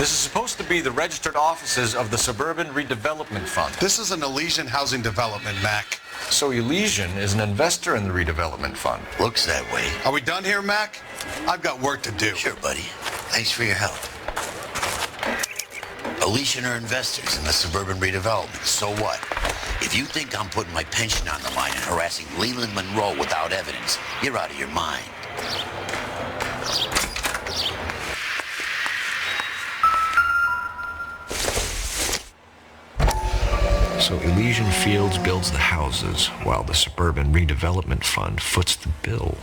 This is supposed to be the registered offices of the Suburban Redevelopment Fund. This is an Elysian housing development, Mac. So Elysian is an investor in the redevelopment fund. Looks that way. Are we done here, Mac? I've got work to do. Sure, buddy. Thanks for your help. Elysian are investors in the Suburban Redevelopment. So what? If you think I'm putting my pension on the line and harassing Leland Monroe without evidence, you're out of your mind. So Elysian Fields builds the houses, while the Suburban Redevelopment Fund foots the bill.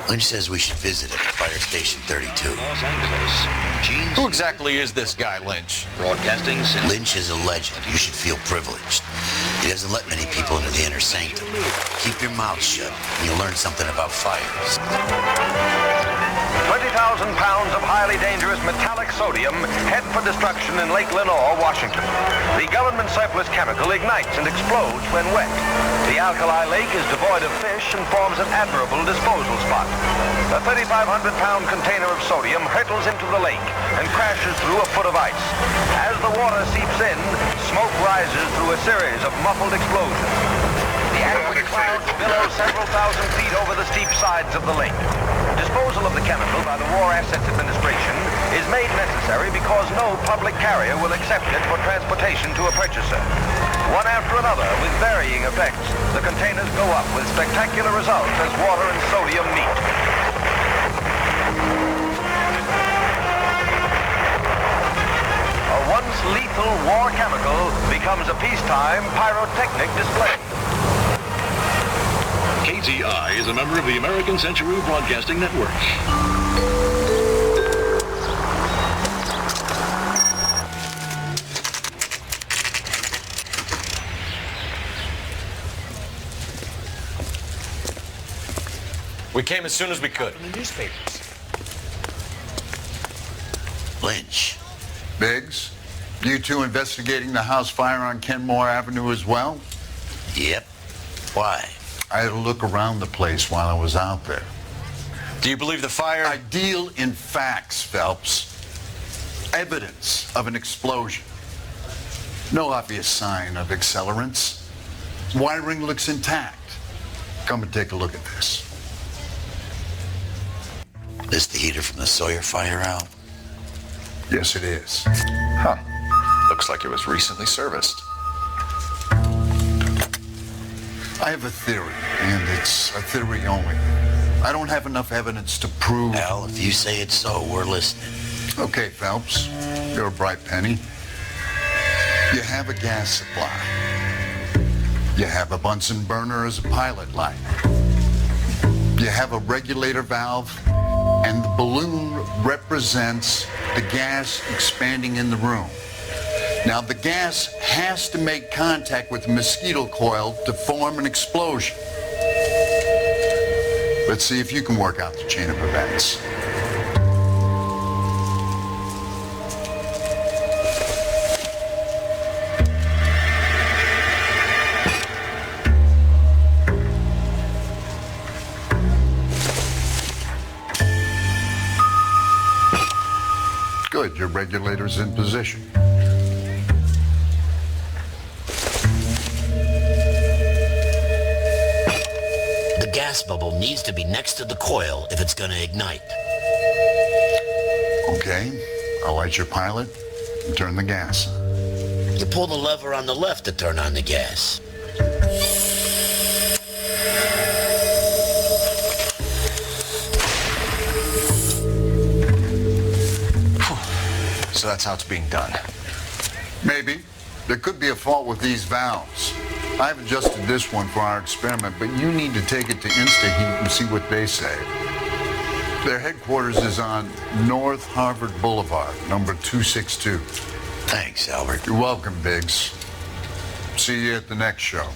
Lynch says we should visit at Fire Station 32. Los Angeles. Who exactly is this guy, Lynch? Broadcasting. Lynch is a legend. You should feel privileged. He doesn't let many people into the inner sanctum. Keep your mouth shut, and you'll learn something about fires. 20,000 pounds of highly dangerous metallic sodium head for destruction in Lake Lenoir, Washington. The government surplus chemical ignites and explodes when wet. The alkali lake is devoid of fish and forms an admirable disposal spot. A 3,500-pound container of sodium hurtles into the lake and crashes through a foot of ice. As the water seeps in, smoke rises through a series of muffled explosions. The angry clouds billow several thousand feet over the steep sides of the lake. Disposal of the chemical by the War Assets Administration is made necessary because no public carrier will accept it for transportation to a purchaser. One after another, with varying effects, the containers go up with spectacular results as water and sodium meet. A once lethal war chemical becomes a peacetime pyrotechnic display. KTI is a member of the American Century Broadcasting Network. We came as soon as we could. In the newspapers. Lynch. Biggs, you two investigating the house fire on Kenmore Avenue as well? Yep. Why? I had a look around the place while I was out there. Do you believe the fire? I deal in facts, Phelps. Evidence of an explosion. No obvious sign of accelerants. Wiring looks intact. Come and take a look at this. This the heater from the Sawyer fire out? Yes, it is. Huh. Looks like it was recently serviced. I have a theory, and it's a theory only. I don't have enough evidence to prove... Al, if you say it's so, we're listening. Okay, Phelps, you're a bright penny. You have a gas supply. You have a Bunsen burner as a pilot light. You have a regulator valve, and the balloon represents the gas expanding in the room. Now, the gas has to make contact with the mosquito coil to form an explosion. Let's see if you can work out the chain of events. Good, your regulator's in position. The gas bubble needs to be next to the coil if it's going to ignite. Okay, I'll light your pilot and turn the gas on. You pull the lever on the left to turn on the gas. So that's how it's being done. Maybe. There could be a fault with these valves. I've adjusted this one for our experiment, but you need to take it to InstaHeat and see what they say. Their headquarters is on North Harvard Boulevard, number 262. Thanks, Albert. You're welcome, Biggs. See you at the next show.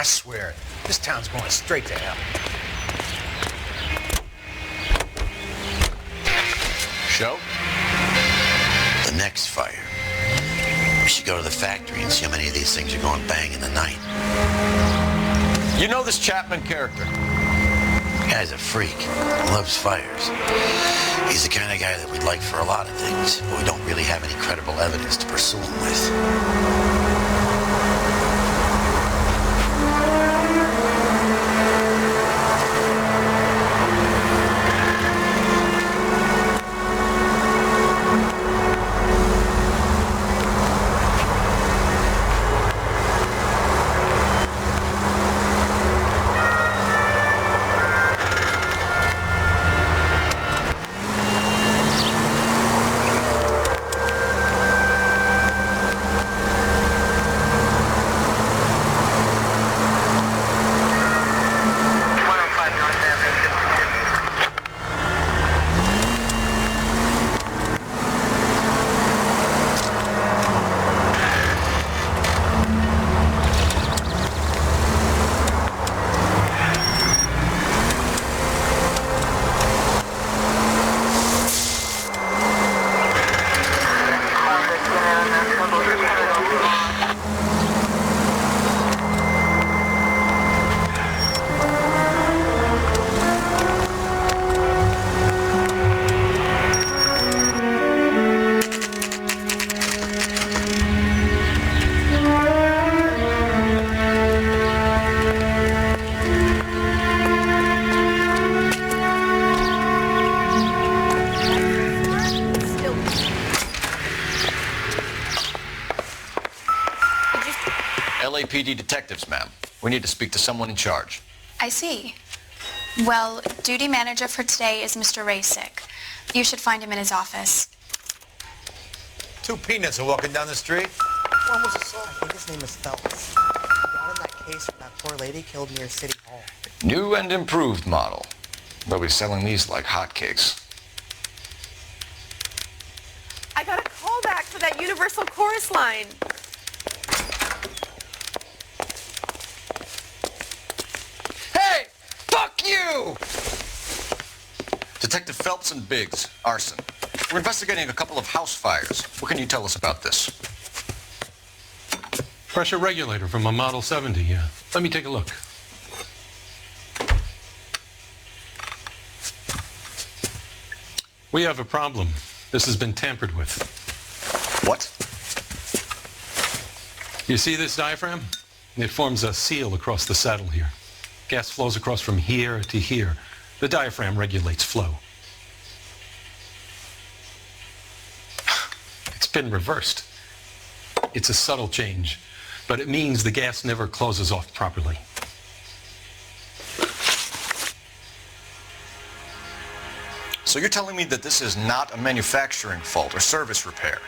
swear, this town's going straight to hell. Show? The next fire. We should go to the factory and see how many of these things are going bang in the night. You know this Chapman character? The guy's a freak. Loves fires. He's the kind of guy that we'd like for a lot of things, but we don't really have any credible evidence to pursue him with. LAPD detectives, ma'am. We need to speak to someone in charge. I see. Well, duty manager for today is Mr. Rasick. You should find him in his office. 2 peanuts are walking down the street. One was assault. I think his name is Phelps. He got in that case from that poor lady killed near City Hall. New and improved model. They'll be selling these like hotcakes. I got a call back for that Universal Chorus line. Hey! Fuck you! Detective Phelps and Biggs, arson. We're investigating a couple of house fires. What can you tell us about this? Pressure regulator from a Model 70, yeah. Let me take a look. We have a problem. This has been tampered with. What? You see this diaphragm? It forms a seal across the saddle here. Gas flows across from here to here. The diaphragm regulates flow. It's been reversed. It's a subtle change, but it means the gas never closes off properly. So you're telling me that this is not a manufacturing fault or service repair?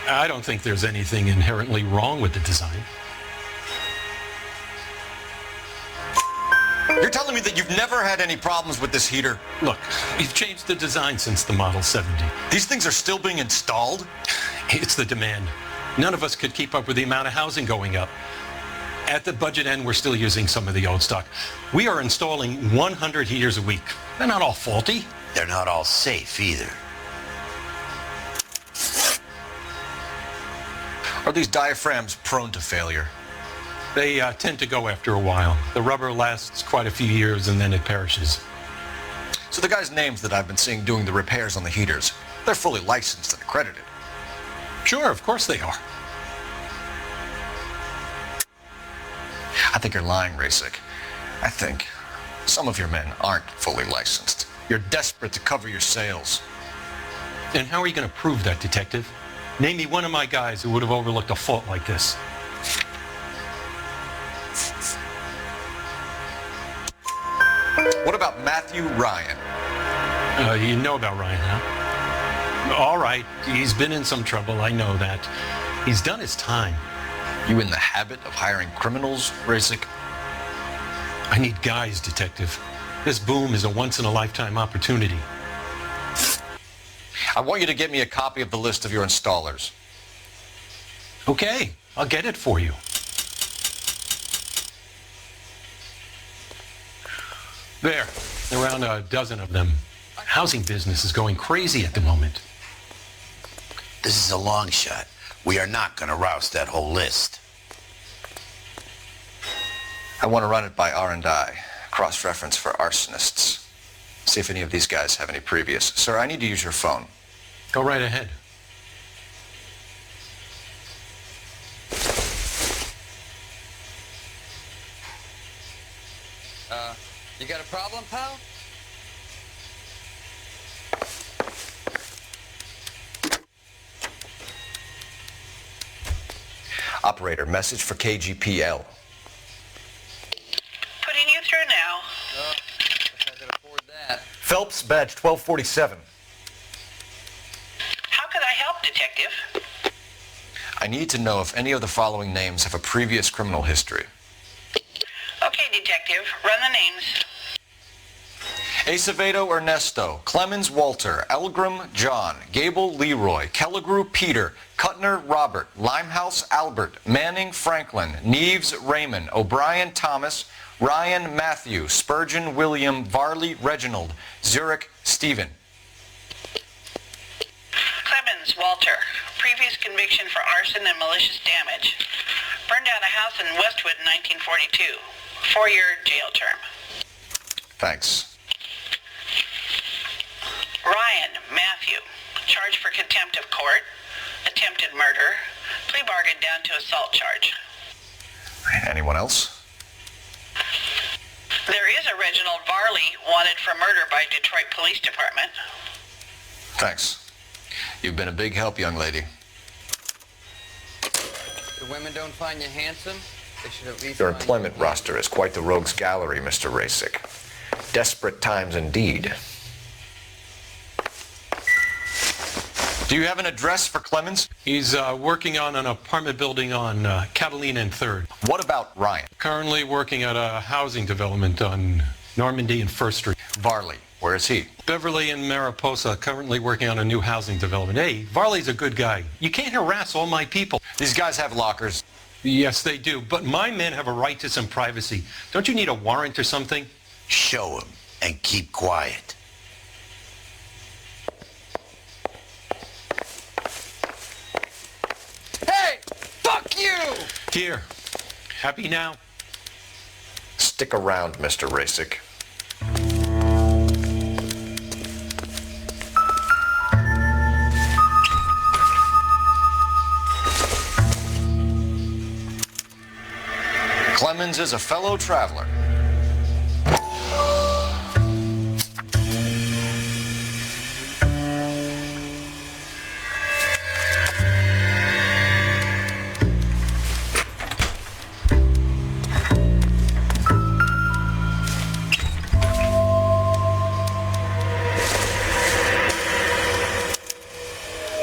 I don't think there's anything inherently wrong with the design. You're telling me that you've never had any problems with this heater? Look, we've changed the design since the Model 70. These things are still being installed? It's the demand. None of us could keep up with the amount of housing going up. At the budget end, we're still using some of the old stock. We are installing 100 heaters a week. They're not all faulty. They're not all safe either. Are these diaphragms prone to failure? They tend to go after a while. The rubber lasts quite a few years and then it perishes. So the guys' names that I've been seeing doing the repairs on the heaters, they're fully licensed and accredited. Sure, of course they are. I think you're lying, Rasick. I think some of your men aren't fully licensed. You're desperate to cover your sales. And how are you going to prove that, Detective? Name me one of my guys who would have overlooked a fault like this. What about Matthew Ryan? You know about Ryan, huh? All right, he's been in some trouble, I know that. He's done his time. You in the habit of hiring criminals, Rasick? I need guys, Detective. This boom is a once-in-a-lifetime opportunity. I want you to get me a copy of the list of your installers. Okay, I'll get it for you. There, around a dozen of them. Housing business is going crazy at the moment. This is a long shot. We are not going to roust that whole list. I want to run it by R&I, cross-reference for arsonists. See if any of these guys have any previous. Sir, I need to use your phone. Go right ahead. You got a problem, pal? Operator, message for KGPL. Putting you through now. Oh, guess I could afford that. Phelps, badge 1247. How could I help, Detective? I need to know if any of the following names have a previous criminal history. Okay, Detective. Run the names. Acevedo Ernesto, Clemens Walter, Elgram John, Gable Leroy, Kelligrew Peter, Kuttner Robert, Limehouse Albert, Manning Franklin, Neves Raymond, O'Brien Thomas, Ryan Matthew, Spurgeon William, Varley Reginald, Zurich Stephen. Clemens Walter. Previous conviction for arson and malicious damage. Burned down a house in Westwood in 1942. 4-year jail term. Thanks. Ryan Matthew. Charged for contempt of court. Attempted murder. Plea bargain down to assault charge. Anyone else? There is a Reginald Varley wanted for murder by Detroit Police Department. Thanks. You've been a big help, young lady. The women don't find you handsome? They should at least Your find employment you roster is quite the rogues gallery, Mr. Rasick. Desperate times indeed. Do you have an address for Clemens? He's working on an apartment building on Catalina and 3rd. What about Ryan? Currently working at a housing development on Normandy and 1st Street. Varley, where is he? Beverly and Mariposa, currently working on a new housing development. Hey, Varley's a good guy. You can't harass all my people. These guys have lockers. Yes, they do, but my men have a right to some privacy. Don't you need a warrant or something? Show him and keep quiet. Hey! Fuck you! Here. Happy now? Stick around, Mr. Rasick. Clemens is a fellow traveler.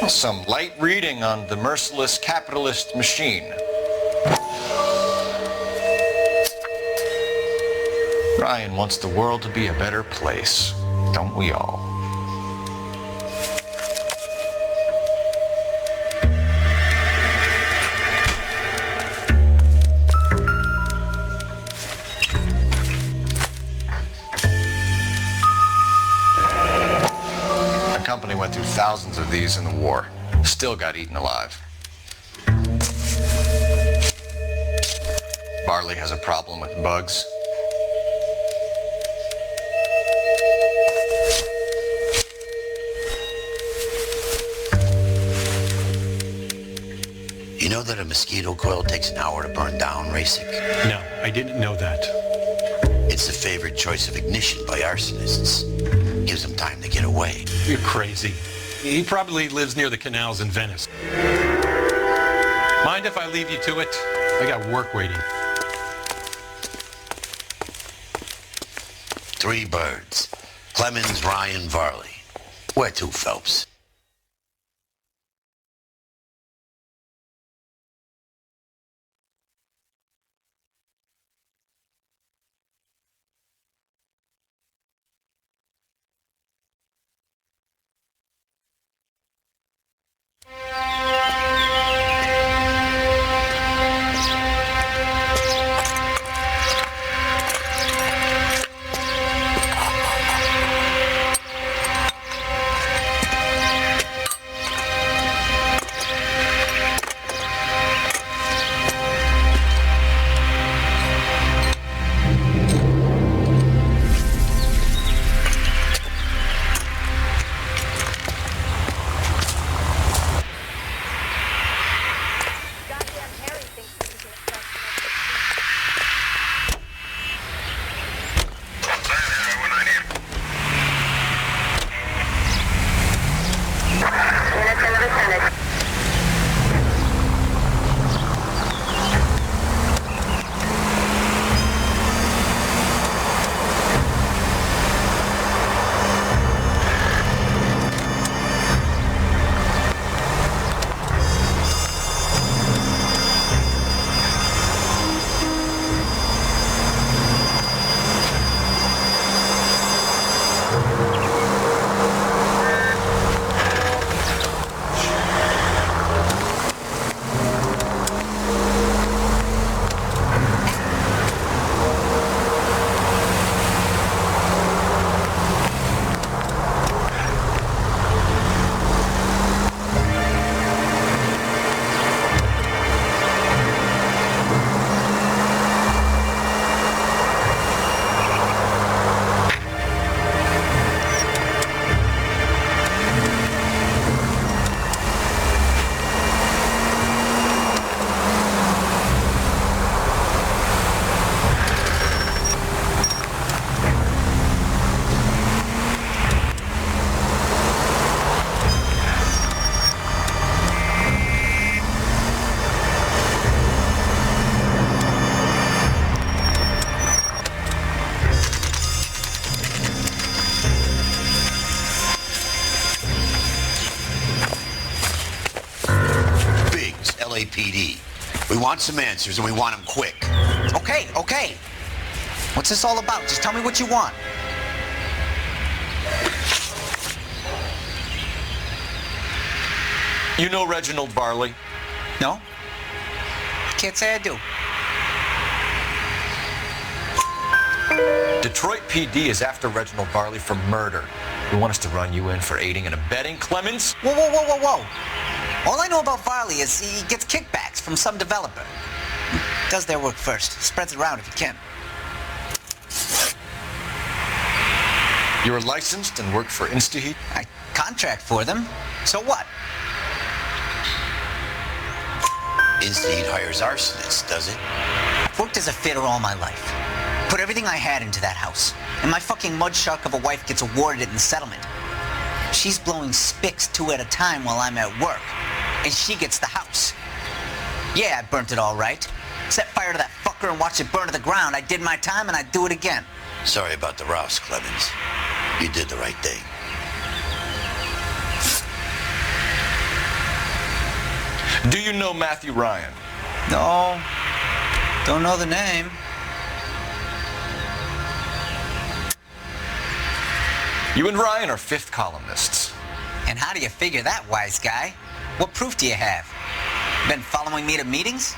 Some light reading on the merciless capitalist machine. Ryan wants the world to be a better place, don't we all? The company went through thousands of these in the war. Still got eaten alive. Varley has a problem with bugs. You know that a mosquito coil takes an hour to burn down, Rasick? No, I didn't know that. It's the favored choice of ignition by arsonists. Gives them time to get away. You're crazy. He probably lives near the canals in Venice. Mind if I leave you to it? I got work waiting. 3 birds. Clemens, Ryan, Varley. Where to, Phelps? ready. LAPD. We want some answers, and we want them quick. Okay, okay. What's this all about? Just tell me what you want. You know Reginald Varley? No? Can't say I do. Detroit PD is after Reginald Varley for murder. You want us to run you in for aiding and abetting, Clemens? Whoa, whoa, whoa, whoa, whoa. All I know about Varley is he gets kickbacks from some developer. Does their work first. Spreads it around if he can. You're licensed and work for InstaHeat? I contract for them. So what? InstaHeat hires arsonists, does it? I've worked as a fitter all my life. Put everything I had into that house. And my fucking mud shark of a wife gets awarded it in the settlement. She's blowing spics 2 at a time while I'm at work. And she gets the house. Yeah, I burnt it all right. Set fire to that fucker and watched it burn to the ground. I did my time and I'd do it again. Sorry about the rouse, Clemens. You did the right thing. Do you know Matthew Ryan? No. Don't know the name. You and Ryan are fifth columnists. And how do you figure that, wise guy? What proof do you have? Been following me to meetings?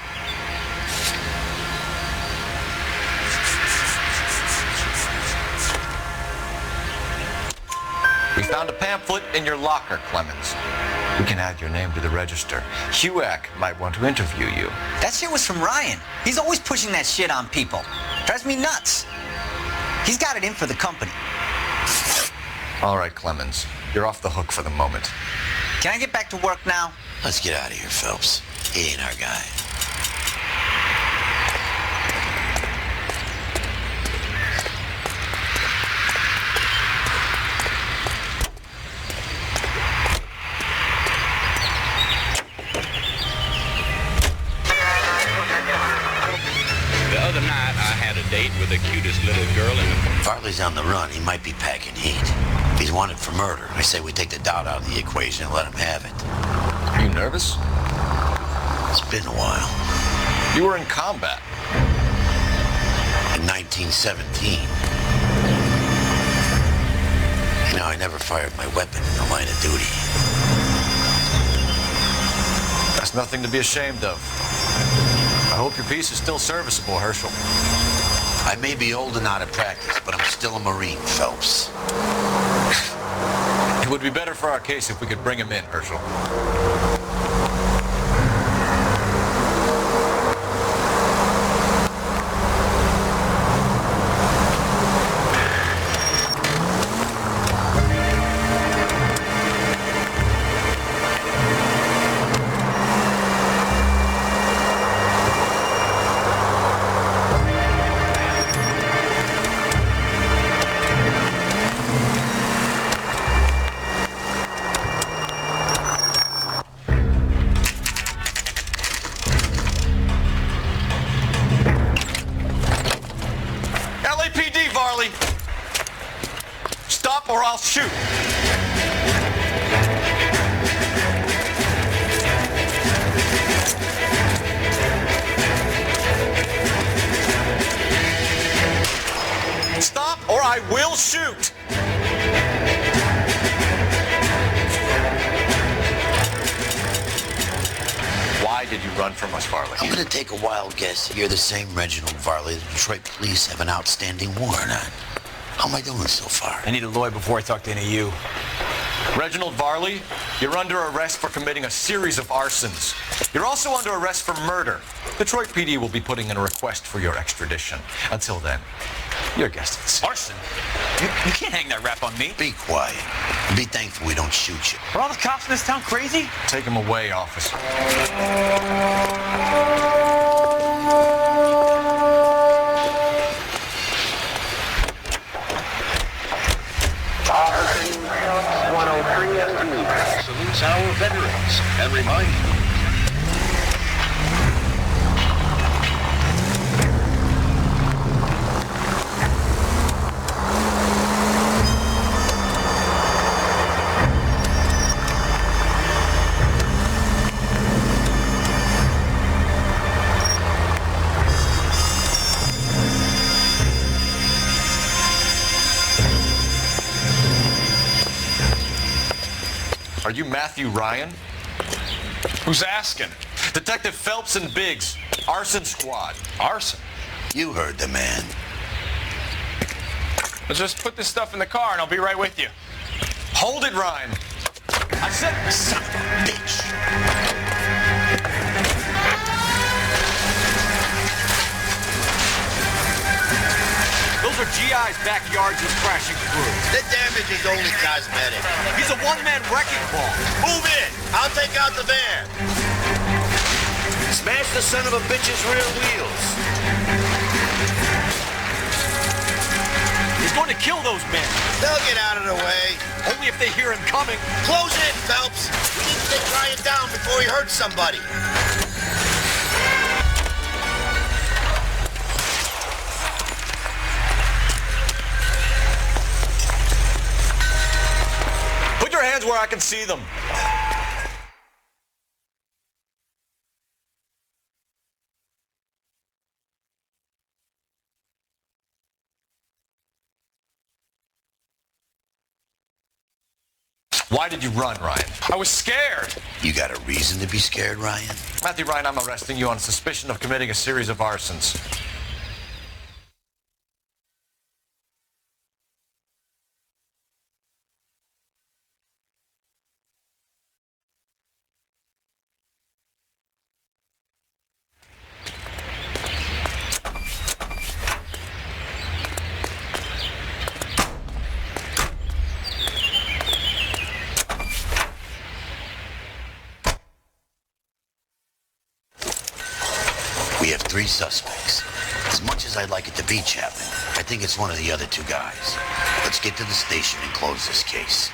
We found a pamphlet in your locker, Clemens. We can add your name to the register. HUAC might want to interview you. That shit was from Ryan. He's always pushing that shit on people. Drives me nuts. He's got it in for the company. All right, Clemens. You're off the hook for the moment. Can I get back to work now? Let's get out of here, Phelps. He ain't our guy. The other night, I had a date with the cutest little girl in the... Varley's on the run. He might be packing heat. If he's wanted for murder, I say we take the doubt out of the equation and let him have it. Are you nervous? It's been a while. You were in combat. In 1917. You know, I never fired my weapon in the line of duty. That's nothing to be ashamed of. I hope your piece is still serviceable, Herschel. I may be old and out of practice, but I'm still a Marine, Phelps. It would be better for our case if we could bring him in, Herschel. I'll shoot. Stop or I will shoot. Why did you run from us, Varley? I'm going to take a wild guess. You're the same Reginald Varley the Detroit police have an outstanding warrant on. How am I doing so far? I need a lawyer before I talk to any of you. Reginald Varley, you're under arrest for committing a series of arsons. You're also under arrest for murder. Detroit PD will be putting in a request for your extradition. Until then, your guest is Arson? You can't hang that rap on me. Be quiet. Be thankful we don't shoot you. Are all the cops in this town crazy? Take him away, officer. Salutes our veterans and remind you. Are you Matthew Ryan? Who's asking? Detective Phelps and Biggs, arson squad. Arson? You heard the man. Let's just put this stuff in the car and I'll be right with you. Hold it, Ryan. I said, son of a bitch. Those are GI's backyards you're crashing through. The damage is only cosmetic. He's a one-man wrecking ball. Move in. I'll take out the van. Smash the son of a bitch's rear wheels. He's going to kill those men. They'll get out of the way. Only if they hear him coming. Close in, Phelps. We need to take Ryan down before he hurts somebody. Put your hands where I can see them. Why did you run, Ryan? I was scared. You got a reason to be scared, Ryan? Matthew Ryan, I'm arresting you on suspicion of committing a series of arsons. We have 3 suspects. As much as I'd like it to be Chapman, I think it's one of the other 2 guys. Let's get to the station and close this case.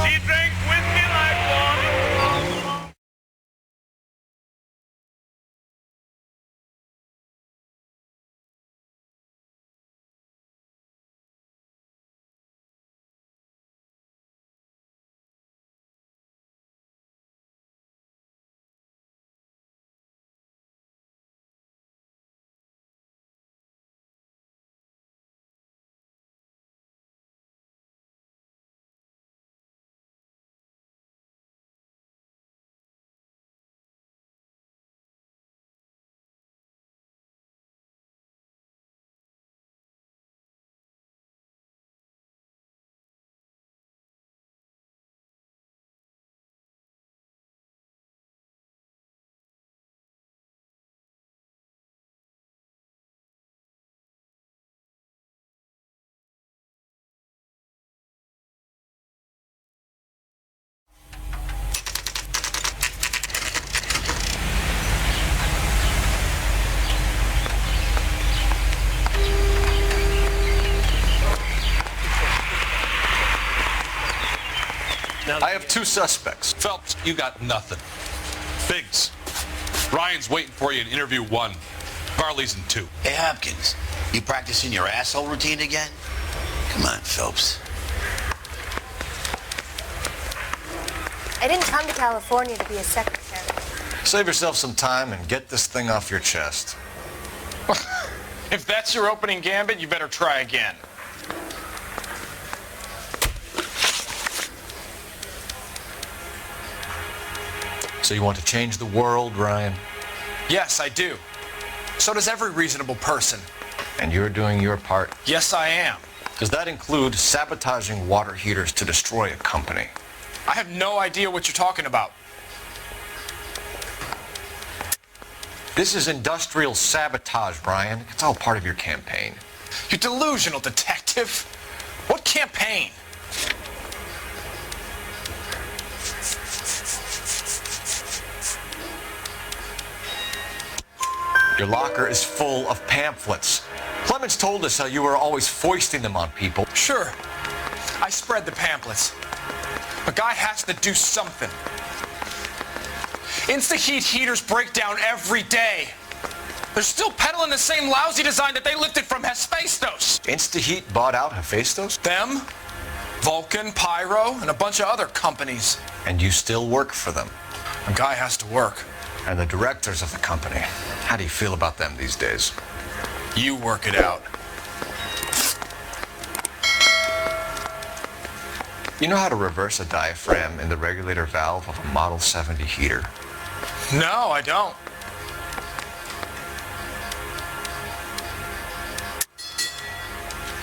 She drinks whiskey like one. I have 2 suspects. Phelps, you got nothing. Biggs, Ryan's waiting for you in interview 1. Varley's in 2. Hey, Hopkins, you practicing your asshole routine again? Come on, Phelps. I didn't come to California to be a secretary. Save yourself some time and get this thing off your chest. If that's your opening gambit, you better try again. So you want to change the world, Ryan? Yes, I do. So does every reasonable person. And you're doing your part? Yes, I am. Does that include sabotaging water heaters to destroy a company? I have no idea what you're talking about. This is industrial sabotage, Ryan. It's all part of your campaign. You delusional detective. What campaign? Your locker is full of pamphlets. Clemens told us how you were always foisting them on people. Sure. I spread the pamphlets. A guy has to do something. Insta-heat heaters break down every day. They're still peddling the same lousy design that they lifted from Hephaestus. Insta-heat bought out Hephaestus? Them, Vulcan, Pyro, and a bunch of other companies. And you still work for them? A guy has to work. And the directors of the company, how do you feel about them these days? You work it out. You know how to reverse a diaphragm in the regulator valve of a Model 70 heater? No, I don't.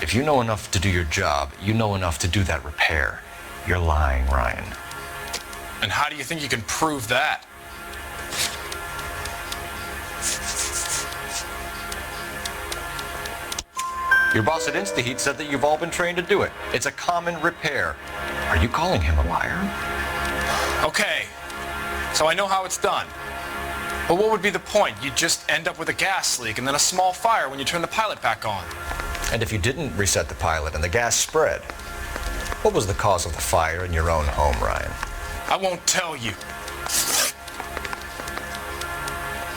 If you know enough to do your job, you know enough to do that repair. You're lying, Ryan. And how do you think you can prove that? Your boss at InstaHeat said that you've all been trained to do it. It's a common repair. Are you calling him a liar? Okay, so I know how it's done. But what would be the point? You'd just end up with a gas leak and then a small fire when you turn the pilot back on. And if you didn't reset the pilot and the gas spread, what was the cause of the fire in your own home, Ryan? I won't tell you.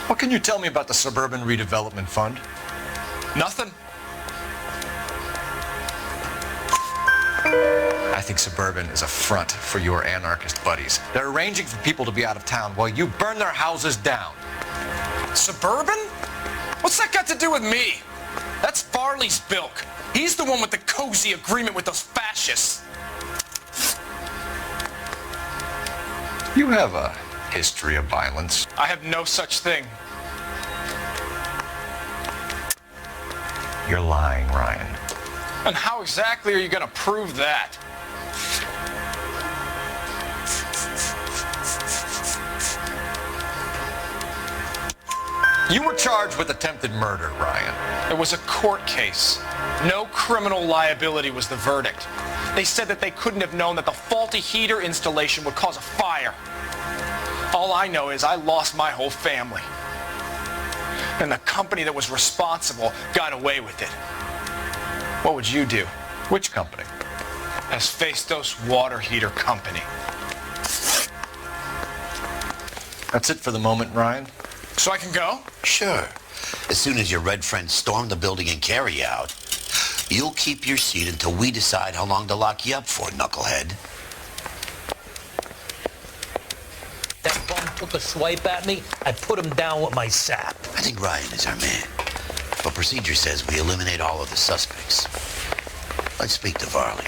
What can you tell me about the Suburban Redevelopment Fund? Nothing. I think Suburban is a front for your anarchist buddies. They're arranging for people to be out of town while you burn their houses down. Suburban? What's that got to do with me? That's Farley's bilk. He's the one with the cozy agreement with those fascists. You have a history of violence. I have no such thing. You're lying, Ryan. And how exactly are you going to prove that? You were charged with attempted murder, Ryan. It was a court case. No criminal liability was the verdict. They said that they couldn't have known that the faulty heater installation would cause a fire. All I know is I lost my whole family. And the company that was responsible got away with it. What would you do? Which company? Hephaestus Water Heater Company. That's it for the moment, Ryan. So I can go? Sure. As soon as your red friends storm the building and carry out, you'll keep your seat until we decide how long to lock you up for, knucklehead. That bum took a swipe at me, I put him down with my sap. I think Ryan is our man. But procedure says we eliminate all of the suspects. Let's speak to Varley.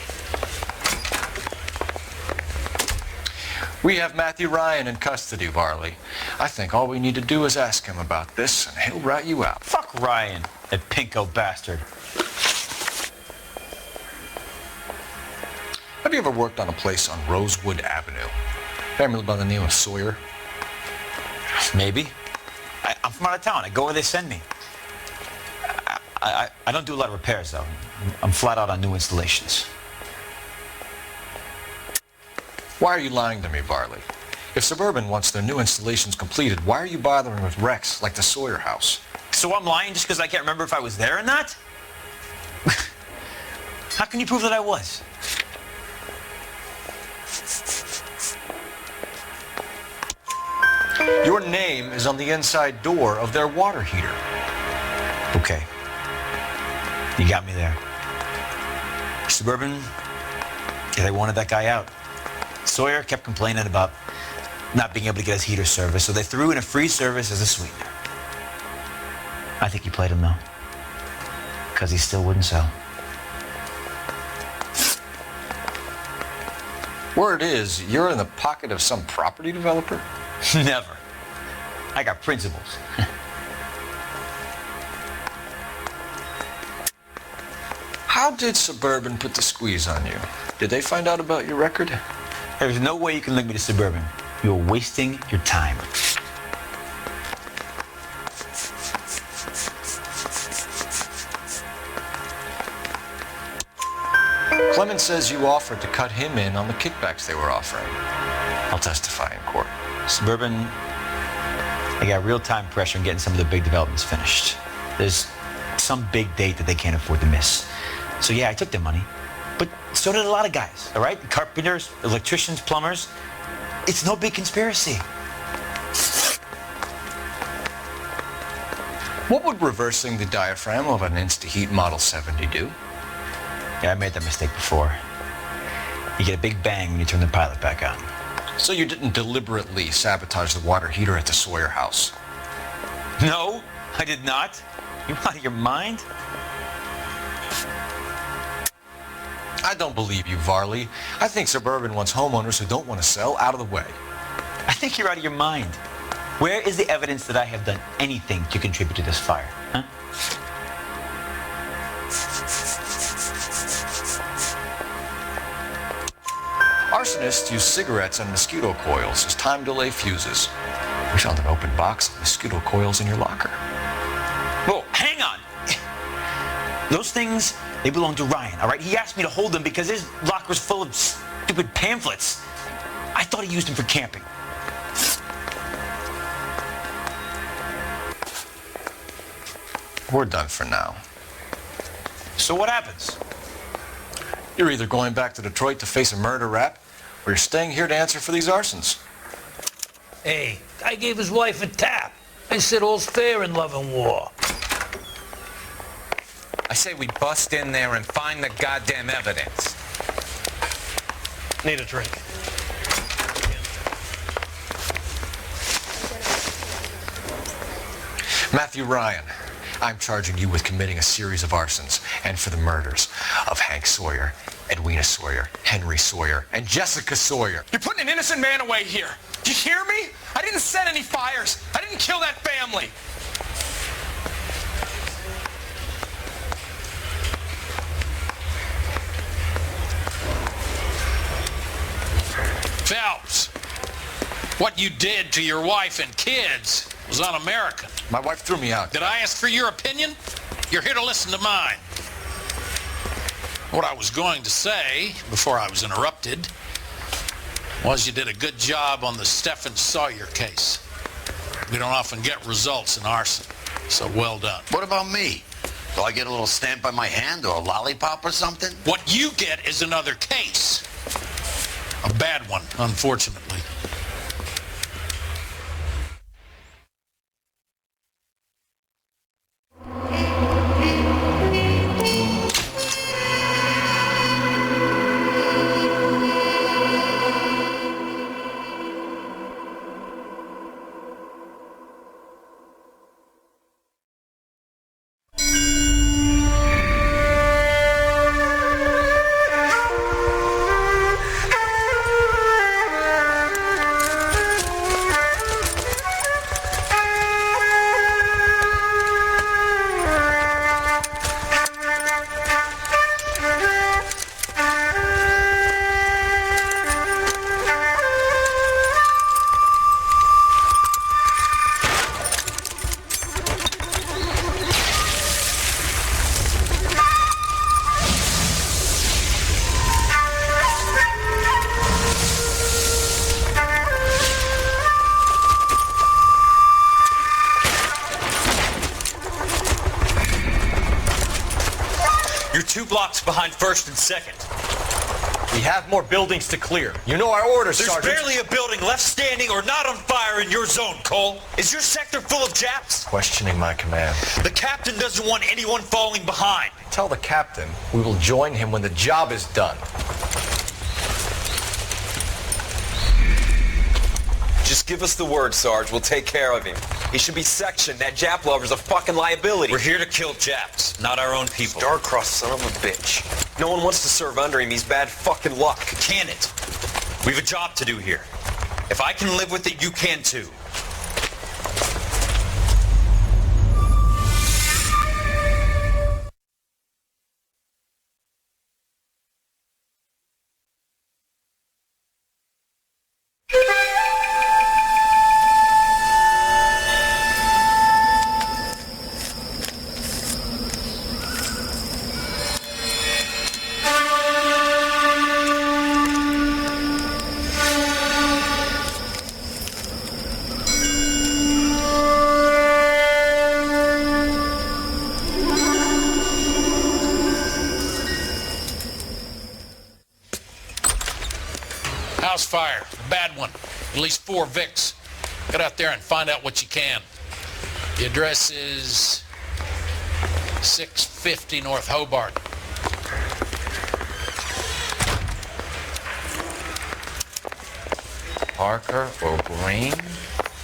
We have Matthew Ryan in custody, Varley. I think all we need to do is ask him about this, and he'll rat you out. Fuck Ryan, that pinko bastard. Have you ever worked on a place on Rosewood Avenue? Family by the name of Sawyer? Maybe. I'm from out of town. I go where they send me. I don't do a lot of repairs, though. I'm flat out on new installations. Why are you lying to me, Varley? If Suburban wants their new installations completed, why are you bothering with wrecks like the Sawyer house? So I'm lying just because I can't remember if I was there or not? How can you prove that I was? Your name is on the inside door of their water heater. Okay. You got me there. Suburban, yeah, they wanted that guy out. Sawyer kept complaining about not being able to get his heater service, so they threw in a free service as a sweetener. I think he played him, though, because he still wouldn't sell. Word is, you're in the pocket of some property developer? Never. I got principles. How did Suburban put the squeeze on you? Did they find out about your record? There's no way you can link me to Suburban. You're wasting your time. Clemens says you offered to cut him in on the kickbacks they were offering. I'll testify in court. Suburban, they got real-time pressure on getting some of the big developments finished. There's some big date that they can't afford to miss. So yeah, I took their money. But so did a lot of guys, all right? Carpenters, electricians, plumbers. It's no big conspiracy. What would reversing the diaphragm of an Insta-Heat Model 70 do? Yeah, I made that mistake before. You get a big bang when you turn the pilot back on. So you didn't deliberately sabotage the water heater at the Sawyer house? No, I did not. You out of your mind? I don't believe you, Varley. I think Suburban wants homeowners who don't want to sell out of the way. I think you're out of your mind. Where is the evidence that I have done anything to contribute to this fire, huh? Arsonists use cigarettes and mosquito coils as time delay fuses. We found an open box of mosquito coils in your locker. Whoa, hang on. Those things, they belong to Ryan, all right? He asked me to hold them because his locker's full of stupid pamphlets. I thought he used them for camping. We're done for now. So what happens? You're either going back to Detroit to face a murder rap, or you're staying here to answer for these arsons. Hey, I gave his wife a tap. I said all's fair in love and war. I say we bust in there and find the goddamn evidence. Need a drink. Matthew Ryan, I'm charging you with committing a series of arsons and for the murders of Hank Sawyer, Edwina Sawyer, Henry Sawyer, and Jessica Sawyer. You're putting an innocent man away here. Do you hear me? I didn't set any fires. I didn't kill that family. Phelps, what you did to your wife and kids was un-American. My wife threw me out. Did I ask for your opinion? You're here to listen to mine. What I was going to say, before I was interrupted, was you did a good job on the Stephen Sawyer case. We don't often get results in arson, so well done. What about me? Do I get a little stamp on my hand or a lollipop or something? What you get is another case. A bad one, unfortunately. You're 2 blocks behind 1st and 2nd. We have more buildings to clear. You know our orders, There's Sergeant. barely a building left standing or not on fire in your zone, Cole. Is your sector full of Japs? Questioning my command. The captain doesn't want anyone falling behind. Tell the captain we will join him when the job is done. Just give us the word, Sarge. We'll take care of him. He should be sectioned. That Jap lover's a fucking liability. We're here to kill Japs, not our own people. Star-crossed son of a bitch. No one wants to serve under him. He's bad fucking luck. Can it? We have a job to do here. If I can live with it, you can too. House fire, a bad one. At least 4 Vicks. Get out there and find out what you can. The address is 650 North Hobart. Parker or Green?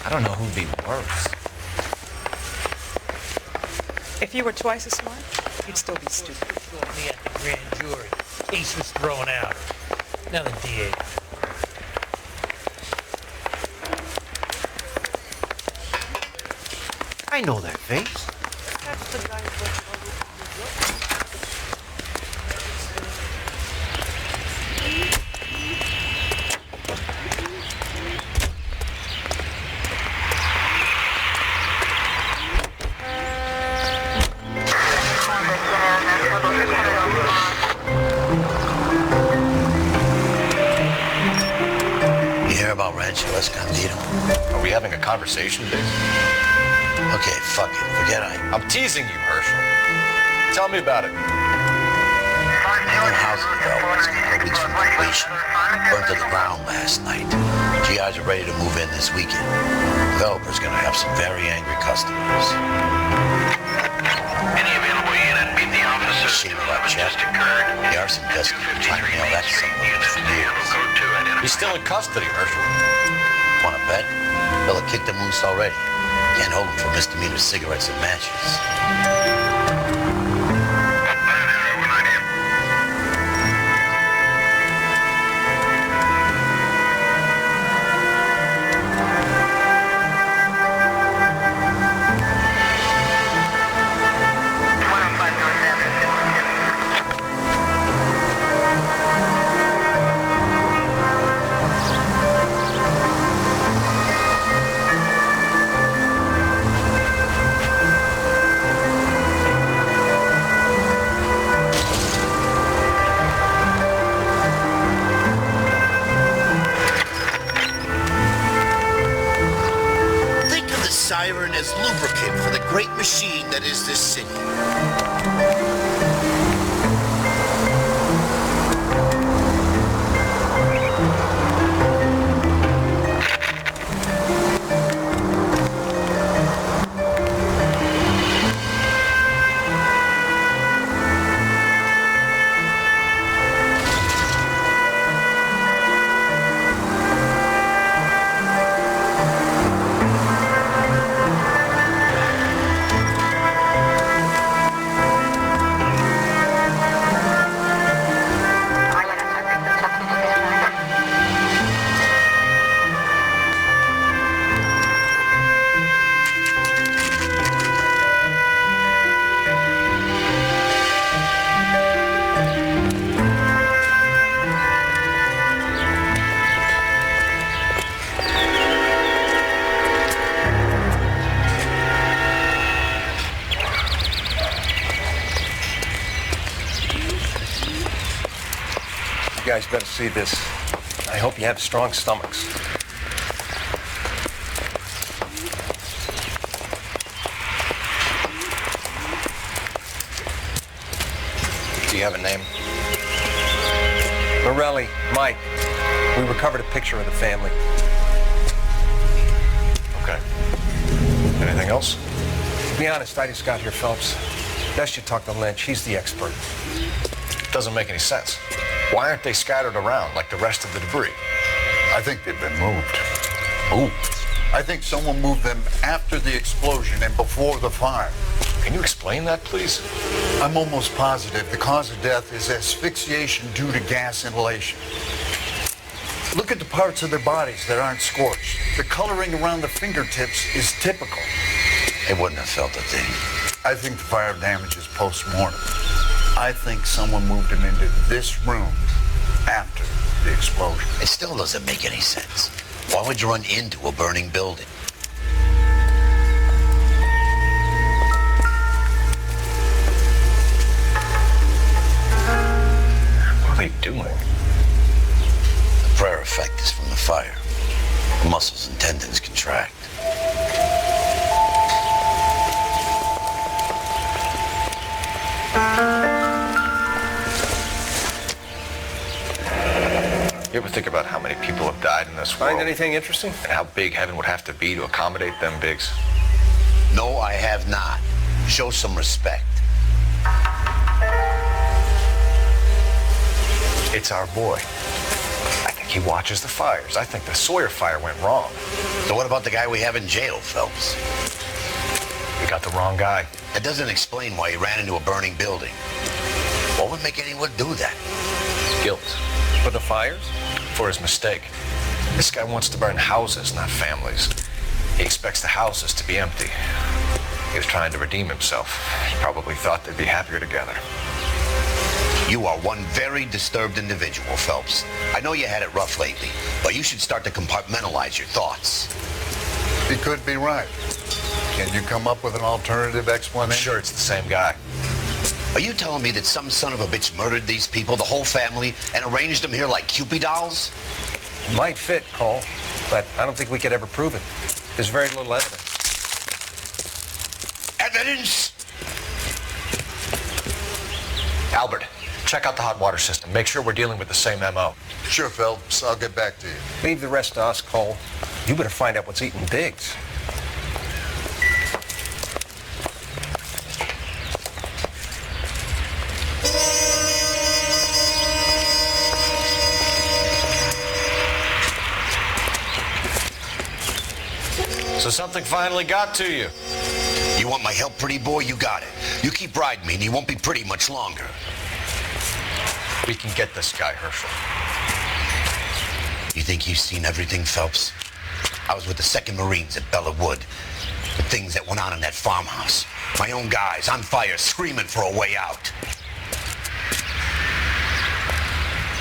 I don't know who'd be worse. If you were twice as smart, you'd still be stupid. Me at the grand jury. Case was thrown out. Now the DA. I know that face. That's the guy who You hear about Rancho Escondido? Are we having a conversation, Dick? Okay, fuck it. Forget I'm teasing you, Herschel. Tell me about it. New housing development's a couple weeks from completion. Burned to the ground last night. GIs are ready to move in this weekend. Developer's gonna have some very angry customers. Any available unit, meet the officers. See what I checked? The arson desk been trying to nail that son of a bitch for years. He's still in custody, Herschel. Wanna bet? They'll have kicked him loose already. Can't hold him for misdemeanor cigarettes and matches. Siren as lubricant for the great machine that is this city. You guys better see this. I hope you have strong stomachs. Do you have a name? Morelli, Mike, we recovered a picture of the family. Okay. Anything else? To be honest, I just got here, Phelps. Best you talk to Lynch. He's the expert. Doesn't make any sense. Why aren't they scattered around like the rest of the debris? I think they've been moved. Moved? I think someone moved them after the explosion and before the fire. Can you explain that, please? I'm almost positive the cause of death is asphyxiation due to gas inhalation. Look at the parts of their bodies that aren't scorched. The coloring around the fingertips is typical. They wouldn't have felt a thing. I think the fire damage is post-mortem. I think someone moved them into this room after the explosion. It still doesn't make any sense. Why would you run into a burning building? What are they doing? The prayer effect is from the fire. The muscles and tendons contract. You ever think about how many people have died in this world? Find anything interesting? And how big heaven would have to be to accommodate them bigs? No, I have not. Show some respect. It's our boy. I think he watches the fires. I think the Sawyer fire went wrong. So what about the guy we have in jail, Phelps? We got the wrong guy. That doesn't explain why he ran into a burning building. What would make anyone do that? Guilt. For the fires? For his mistake. This guy wants to burn houses, not families. He expects the houses to be empty. He was trying to redeem himself. He probably thought they'd be happier together. You are one very disturbed individual, Phelps. I know you had it rough lately, but you should start to compartmentalize your thoughts. He could be right. Can you come up with an alternative explanation? Sure, it's the same guy. Are you telling me that some son of a bitch murdered these people, the whole family, and arranged them here like Cupid dolls? Might fit, Cole, but I don't think we could ever prove it. There's very little evidence. Evidence? Albert, check out the hot water system. Make sure we're dealing with the same MO. Sure, Phelps. I'll get back to you. Leave the rest to us, Cole. You better find out what's eating Diggs. So something finally got to you. You want my help, pretty boy? You got it. You keep riding me and you won't be pretty much longer. We can get this guy, Herschel. You think you've seen everything, Phelps? I was with the 2nd Marines at Bella Wood. The things that went on in that farmhouse. My own guys on fire, screaming for a way out.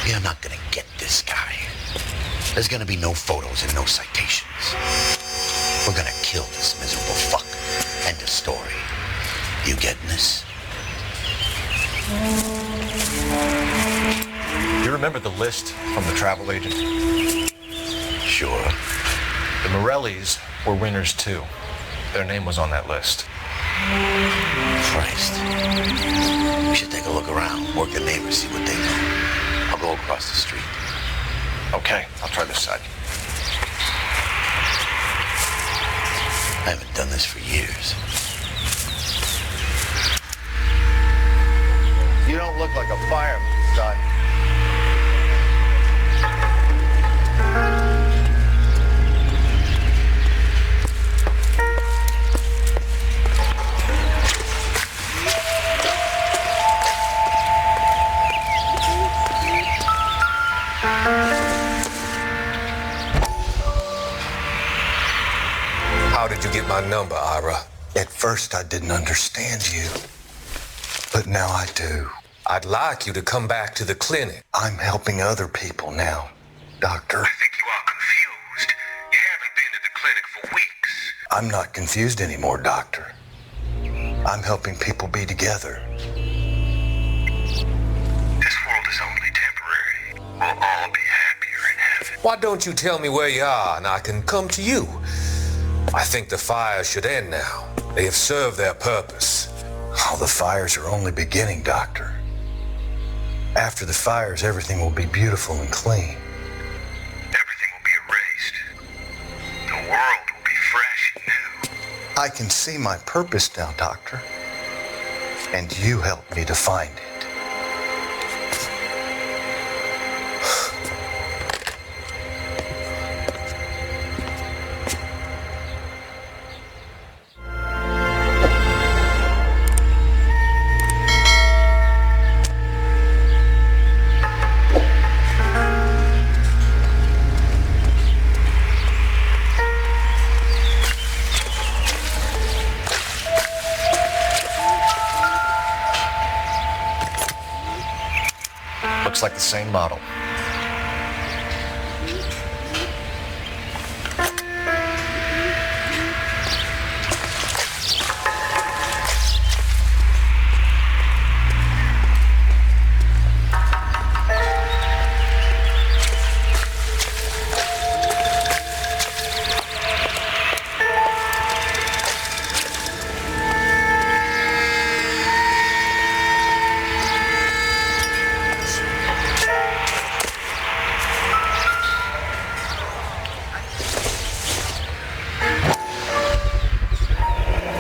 You're not gonna get this guy. There's gonna be no photos and no citations. We're gonna kill this miserable fuck. End of story. You getting this? You remember the list from the travel agent? Sure. The Morellis were winners too. Their name was on that list. Christ. We should take a look around, work the neighbors, see what they know. I'll go across the street. Okay, I'll try this side. I haven't done this for years. You don't look like a fireman, son. How did you get my number, Ira? At first, I didn't understand you. But now I do. I'd like you to come back to the clinic. I'm helping other people now, Doctor. I think you are confused. You haven't been to the clinic for weeks. I'm not confused anymore, Doctor. I'm helping people be together. This world is only temporary. We'll all be happier in heaven. Why don't you tell me where you are and I can come to you? I think the fires should end now. They have served their purpose. Oh, the fires are only beginning, Doctor. After the fires, everything will be beautiful and clean. Everything will be erased. The world will be fresh and new. I can see my purpose now, Doctor. And you helped me to find it. Looks like the same model.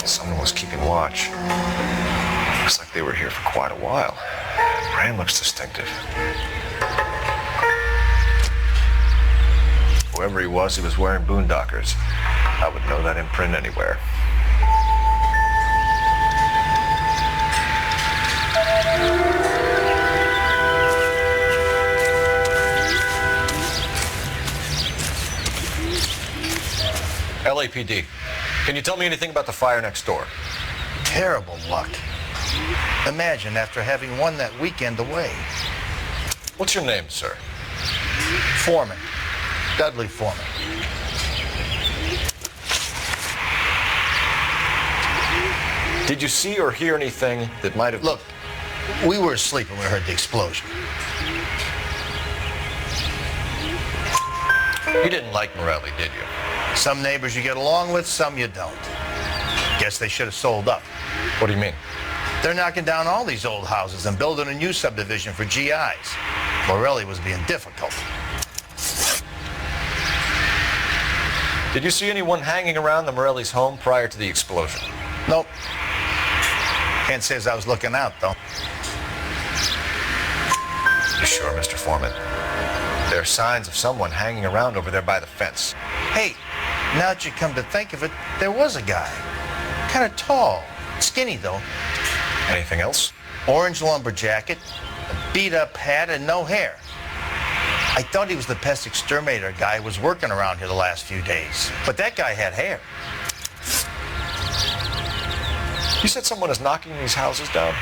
Someone was keeping watch. Looks like they were here for quite a while. Brand looks distinctive. Whoever he was wearing boondockers. I would know that imprint anywhere. LAPD. Can you tell me anything about the fire next door? Terrible luck. Imagine after having won that weekend away. What's your name, sir? Foreman. Dudley Foreman. Did you see or hear anything that might have... Look, we were asleep when we heard the explosion. You didn't like Morelli, did you? Some neighbors you get along with, some you don't. Guess they should have sold up. What do you mean? They're knocking down all these old houses and building a new subdivision for GIs. Morelli was being difficult. Did you see anyone hanging around the Morelli's home prior to the explosion? Nope. Can't say as I was looking out, though. You sure, Mr. Foreman? There are signs of someone hanging around over there by the fence. Hey, now that you come to think of it, there was a guy. Kind of tall. Skinny, though. Anything else? Orange lumber jacket, a beat-up hat, and no hair. I thought he was the pest exterminator guy who was working around here the last few days. But that guy had hair. You said someone is knocking these houses down?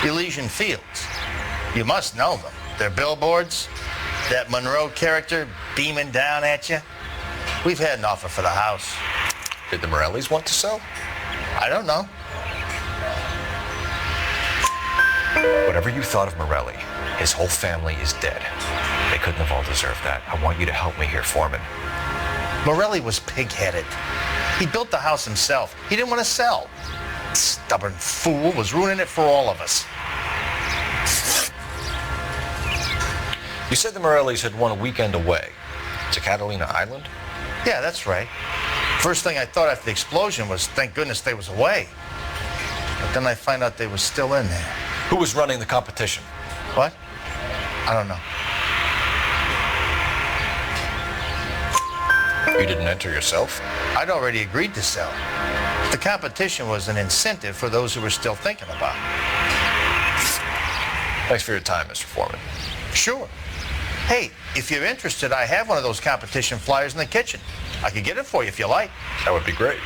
Elysian Fields. You must know them. Their billboards, that Monroe character beaming down at you. We've had an offer for the house. Did the Morellis want to sell? I don't know. Whatever you thought of Morelli, his whole family is dead. They couldn't have all deserved that. I want you to help me here, Foreman. Morelli was pig-headed. He built the house himself. He didn't want to sell. Stubborn fool was ruining it for all of us. You said the Morellis had won a weekend away to Catalina Island? Yeah, that's right. First thing I thought after the explosion was, thank goodness they was away. But then I find out they were still in there. Who was running the competition? What? I don't know. You didn't enter yourself? I'd already agreed to sell. The competition was an incentive for those who were still thinking about it. Thanks for your time, Mr. Foreman. Sure. Hey, if you're interested, I have one of those competition flyers in the kitchen. I could get it for you if you like. That would be great.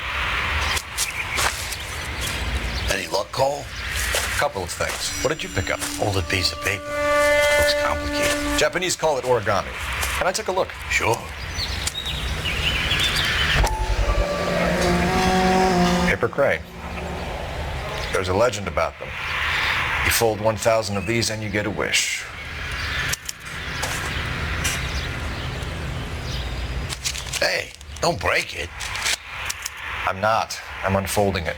Any luck, Cole? A couple of things. What did you pick up? Folded piece of paper. Looks complicated. Japanese call it origami. Can I take a look? Sure. Paper crane. There's a legend about them. You fold 1,000 of these and you get a wish. Hey, don't break it. I'm not. I'm unfolding it.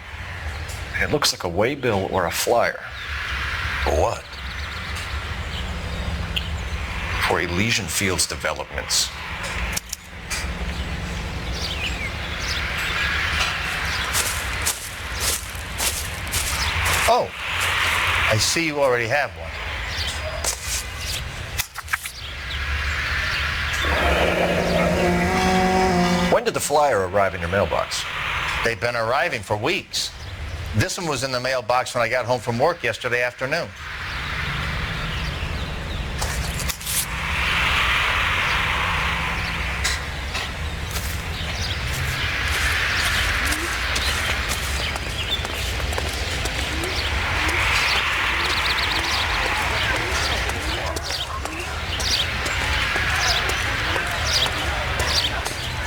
It looks like a waybill or a flyer. For what? for Elysian Fields Developments. Oh, I see you already have one. When did the flyer arrive in your mailbox? They've been arriving for weeks. This one was in the mailbox when I got home from work yesterday afternoon.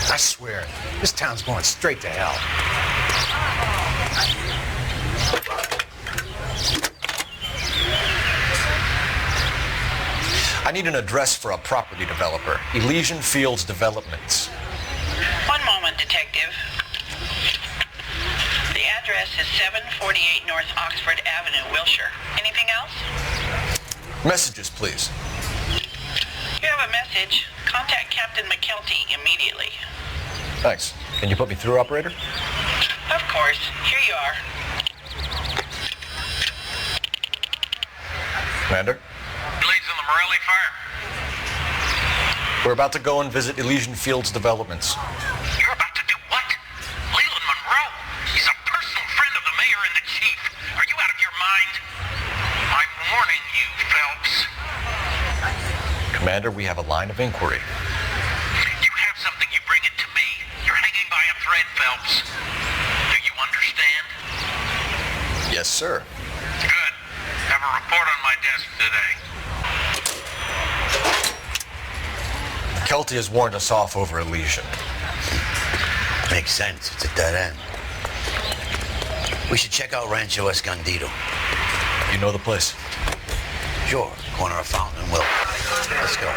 I swear, this town's going straight to hell. I need an address for a property developer. Elysian Fields Developments. One moment, Detective. The address is 748 North Oxford Avenue, Wilshire. Anything else? Messages, please. You have a message. Contact Captain McKelty immediately. Thanks. Can you put me through, operator? Of course. Here you are. Commander? Leads on the Morelli fire. We're about to go and visit Elysian Fields Developments. You're about to do what? Leland Monroe. He's a personal friend of the mayor and the chief. Are you out of your mind? I'm warning you, Phelps. Commander, we have a line of inquiry. You have something, you bring it to me. You're hanging by a thread, Phelps. Do you understand? Yes, sir. Good. Have a report on my desk today. Kelty has warned us off over Elysian. Makes sense. It's a dead end. We should check out Rancho Escondido. You know the place? Sure. Corner of Fountain and Wilton. Let's go.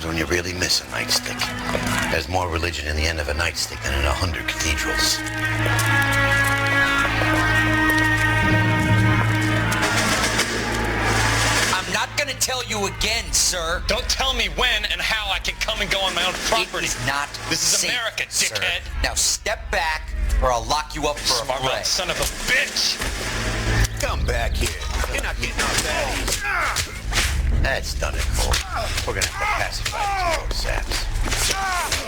When you really miss a nightstick. There's more religion in the end of a nightstick than in 100 cathedrals. I'm not gonna tell you again, sir. Don't tell me when and how I can come and go on my own property. It is not This is safe, America, dickhead. Sir. Now step back, or I'll lock you up for Smart a fray. mouth son of a bitch! Come back here. You're not getting off that easy. That's done it, Cole. We're gonna have to pacify these old saps.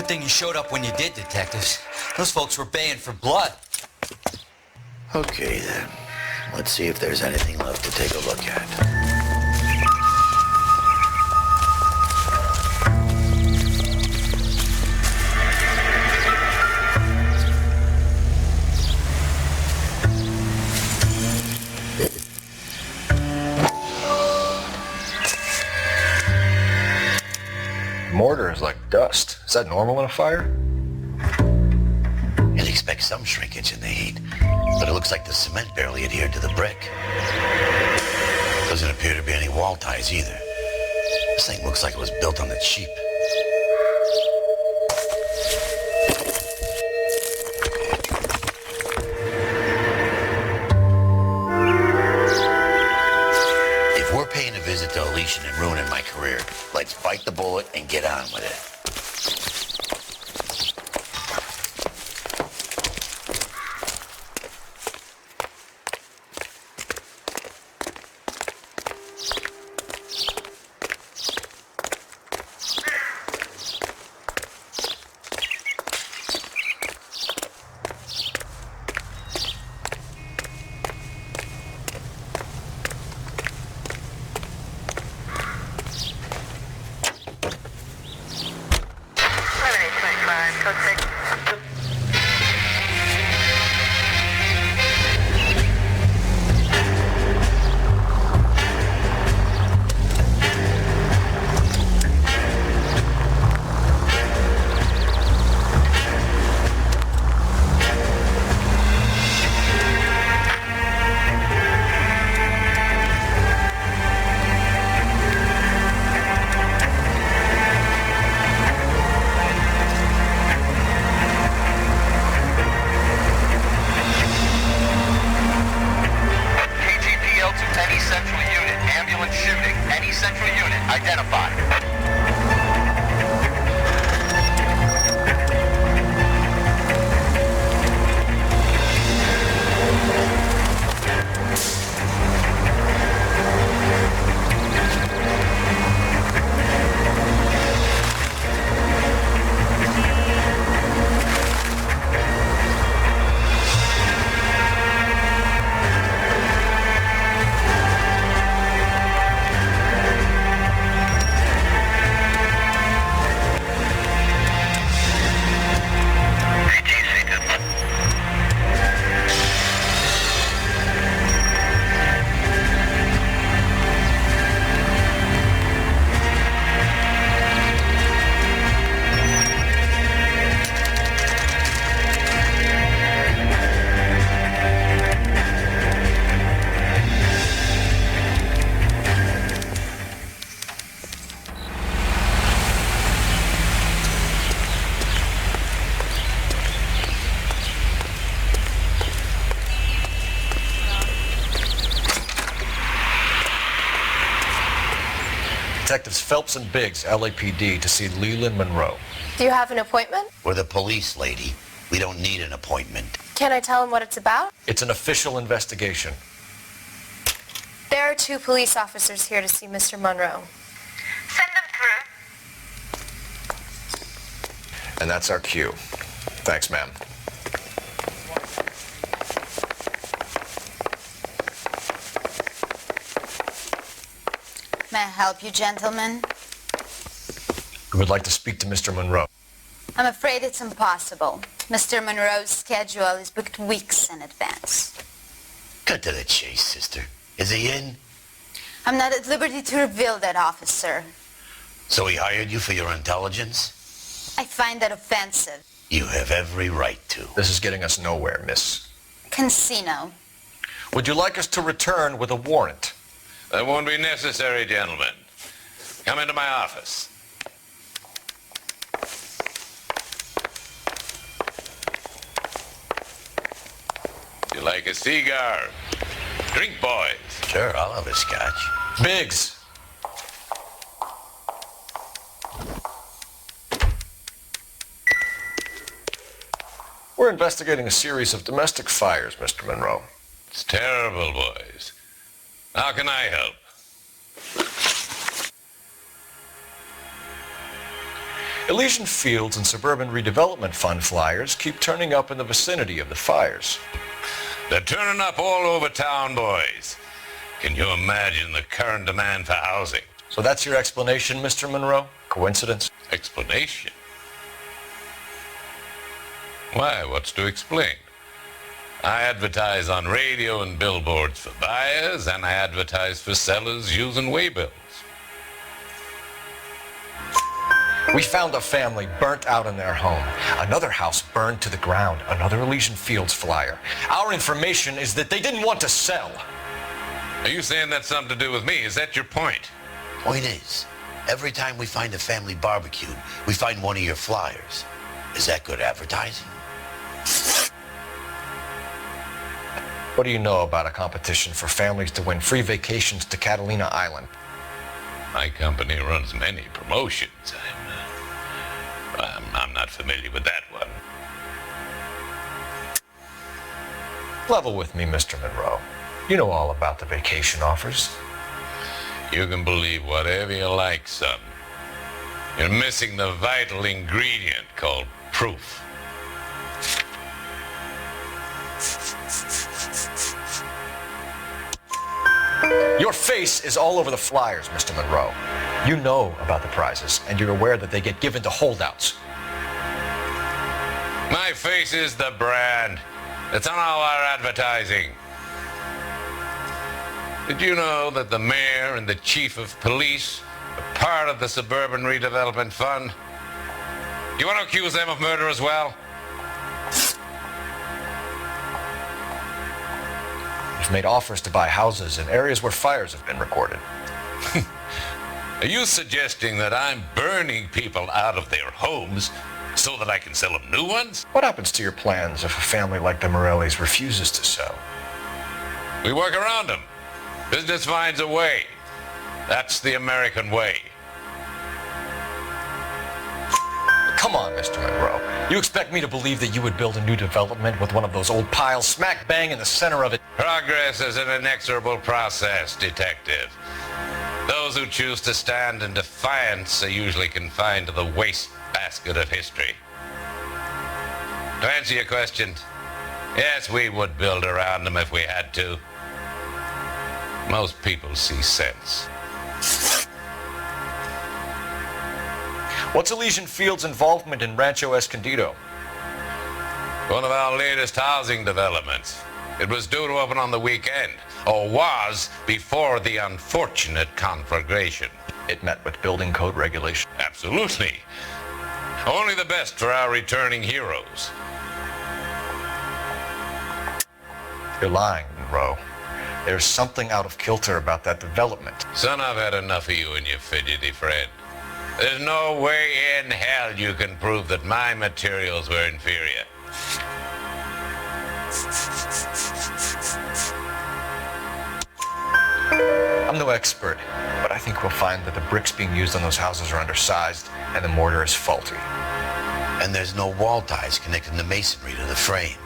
Good thing you showed up when you did, detectives. Those folks were baying for blood. Okay, then. Let's see if there's anything left to take a look at. Mortar is like dust. Is that normal in a fire? You'd expect some shrinkage in the heat, but it looks like the cement barely adhered to the brick. Doesn't appear to be any wall ties either. This thing looks like it was built on the cheap. If we're paying a visit to Elysian and ruining my career, let's bite the bullet and get on with it. Detectives Phelps and Biggs, LAPD, to see Leland Monroe. Do you have an appointment? We're the police, lady. We don't need an appointment. Can I tell him what it's about? It's an official investigation. There are 2 police officers here to see Mr. Monroe. Send them through. And that's our cue. Thanks, ma'am. May I help you, gentlemen? We would like to speak to Mr. Monroe. I'm afraid it's impossible. Mr. Monroe's schedule is booked weeks in advance. Cut to the chase, sister. Is he in? I'm not at liberty to reveal that, officer. So he hired you for your intelligence? I find that offensive. You have every right to. This is getting us nowhere, miss. Casino. Would you like us to return with a warrant? That won't be necessary, gentlemen. Come into my office. You like a cigar? Drink, boys. Sure, I'll have a scotch. Biggs. We're investigating a series of domestic fires, Mr. Monroe. It's terrible, boys. How can I help? It Elysian Fields and Suburban Redevelopment Fund flyers keep turning up in the vicinity of the fires. They're turning up all over town, boys. Can you imagine the current demand for housing? So that's your explanation, Mr. Monroe? Coincidence? Explanation? Why, what's to explain? I advertise on radio and billboards for buyers, and I advertise for sellers using waybills. We found a family burnt out in their home. Another house burned to the ground. Another Elysian Fields flyer. Our information is that they didn't want to sell. Are you saying that's something to do with me? Is that your point? Point is, every time we find a family barbecued, we find one of your flyers. Is that good advertising? What do you know about a competition for families to win free vacations to Catalina Island? My company runs many promotions. I'm not familiar with that one. Level with me, Mr. Monroe. You know all about the vacation offers. You can believe whatever you like, son. You're missing the vital ingredient called proof. Your face is all over the flyers, Mr. Monroe. You know about the prizes, and you're aware that they get given to holdouts. My face is the brand. It's on all our advertising. Did you know that the mayor and the chief of police are part of the Suburban Redevelopment Fund? You want to accuse them of murder as well? You've made offers to buy houses in areas where fires have been recorded. Are you suggesting that I'm burning people out of their homes so that I can sell them new ones? What happens to your plans if a family like the Morellis refuses to sell? We work around them. Business finds a way. That's the American way. Come on, Mr. Monroe. You expect me to believe that you would build a new development with one of those old piles smack bang in the center of it? Progress is an inexorable process, detective. Those who choose to stand in defiance are usually confined to the wastebasket of history. To answer your question, yes, we would build around them if we had to. Most people see sense. What's Elysian Fields' involvement in Rancho Escondido? One of our latest housing developments. It was due to open on the weekend, or was before the unfortunate conflagration. It met with building code regulation. Absolutely. Only the best for our returning heroes. You're lying, Monroe. There's something out of kilter about that development. Son, I've had enough of you and your fidgety friend. There's no way in hell you can prove that my materials were inferior. I'm no expert, but I think we'll find that the bricks being used on those houses are undersized and the mortar is faulty. And there's no wall ties connecting the masonry to the frame.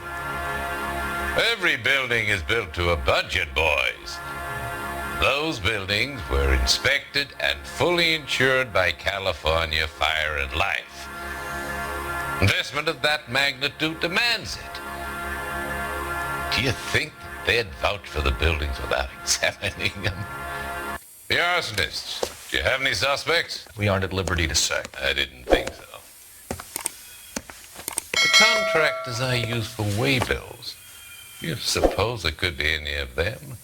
Every building is built to a budget, boys. Those buildings were inspected and fully insured by California Fire and Life. Investment of that magnitude demands it. Do you think they'd vouch for the buildings without examining them? The arsonists, do you have any suspects? We aren't at liberty to say. I didn't think so. The contractors I use for waybills, you suppose it could be any of them?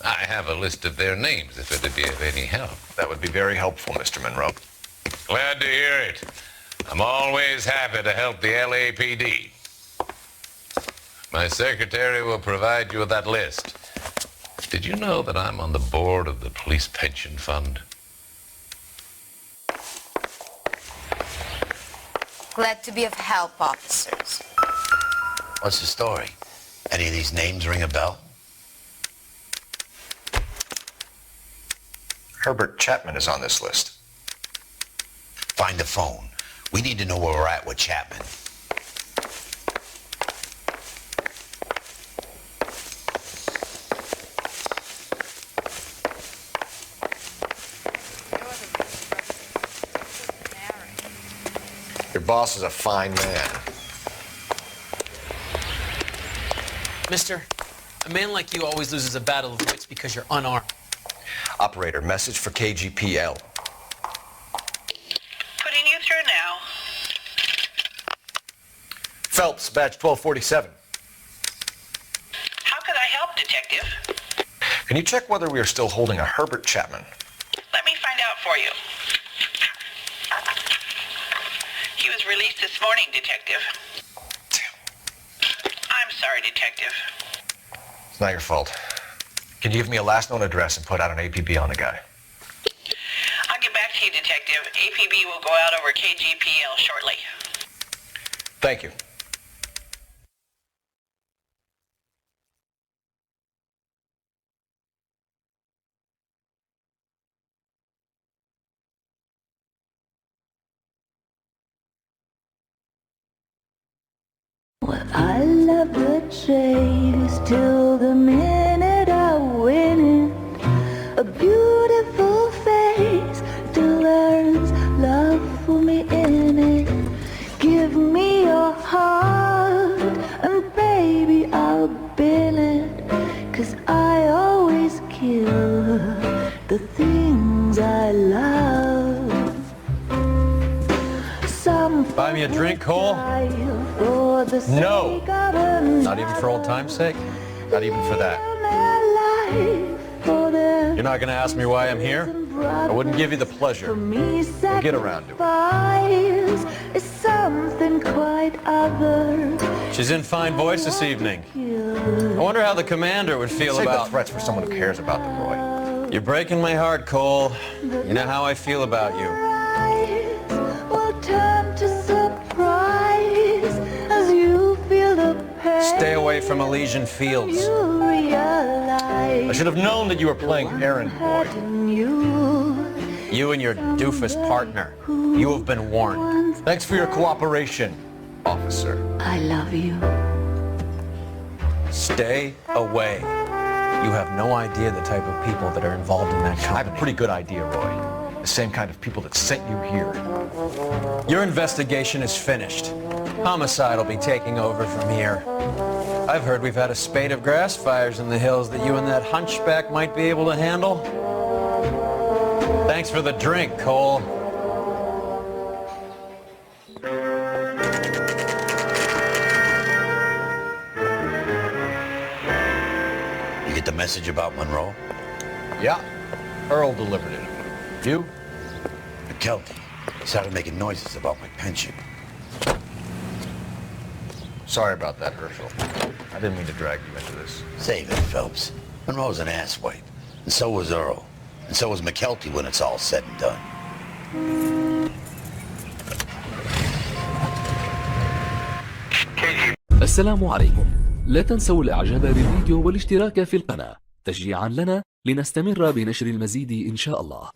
I have a list of their names if it'd be of any help. That would be very helpful, Mr. Monroe. Glad to hear it. I'm always happy to help the LAPD. My secretary will provide you with that list. Did you know that I'm on the board of the police pension fund? Glad to be of help, officers. What's the story? Any of these names ring a bell? Herbert Chapman is on this list. Find the phone. We need to know where we're at with Chapman. Your boss is a fine man. Mister, a man like you always loses a battle of wits because you're unarmed. Operator, message for KGPL. Putting you through now. Phelps, badge 1247. How could I help, Detective? Can you check whether we are still holding a Herbert Chapman? Let me find out for you. He was released this morning, Detective. I'm sorry, Detective. It's not your fault. Can you give me a last known address and put out an APB on the guy? I'll get back to you, Detective. APB will go out over KGPL shortly. Thank you. I love the chase till the minute I win it. A beautiful face till there's love for me in it. Give me your heart and baby I'll bill it. 'Cause I always kill the things I love. Buy me a drink, Cole? No. Not even for old time's sake? Not even for that? You're not going to ask me why I'm here? I wouldn't give you the pleasure. We'll get around to it. Something quite other. She's in fine voice this evening. I wonder how the commander would feel Save about... the threats for someone who cares about them, Roy. You're breaking my heart, Cole. You know how I feel about you. Turn to surprise as you feel the pain. Stay away from Elysian Fields. You realize I should have known that you were playing errand boy. You and your doofus partner. You have been warned. Thanks for your cooperation, officer. I love you. Stay away. You have no idea the type of people that are involved in that company. I have a pretty good idea, Roy. The same kind of people that sent you here. Your investigation is finished. Homicide will be taking over from here. I've heard we've had a spate of grass fires in the hills that you and that hunchback might be able to handle. Thanks for the drink, Cole. You get the message about Monroe? Yeah, Earl delivered it. You? McKelty. He started making noises about my pension. Sorry about that, Herschel. I didn't mean to drag you into this. Save it, Phelps. Monroe's an asswipe. And so was Earl. And so was McKelty when it's all said and done. السلام عليكم. لا تنسوا الاعجاب بالفيديو والاشتراك في القناة تشجيعا لنا لنستمر بنشر المزيد إن شاء الله.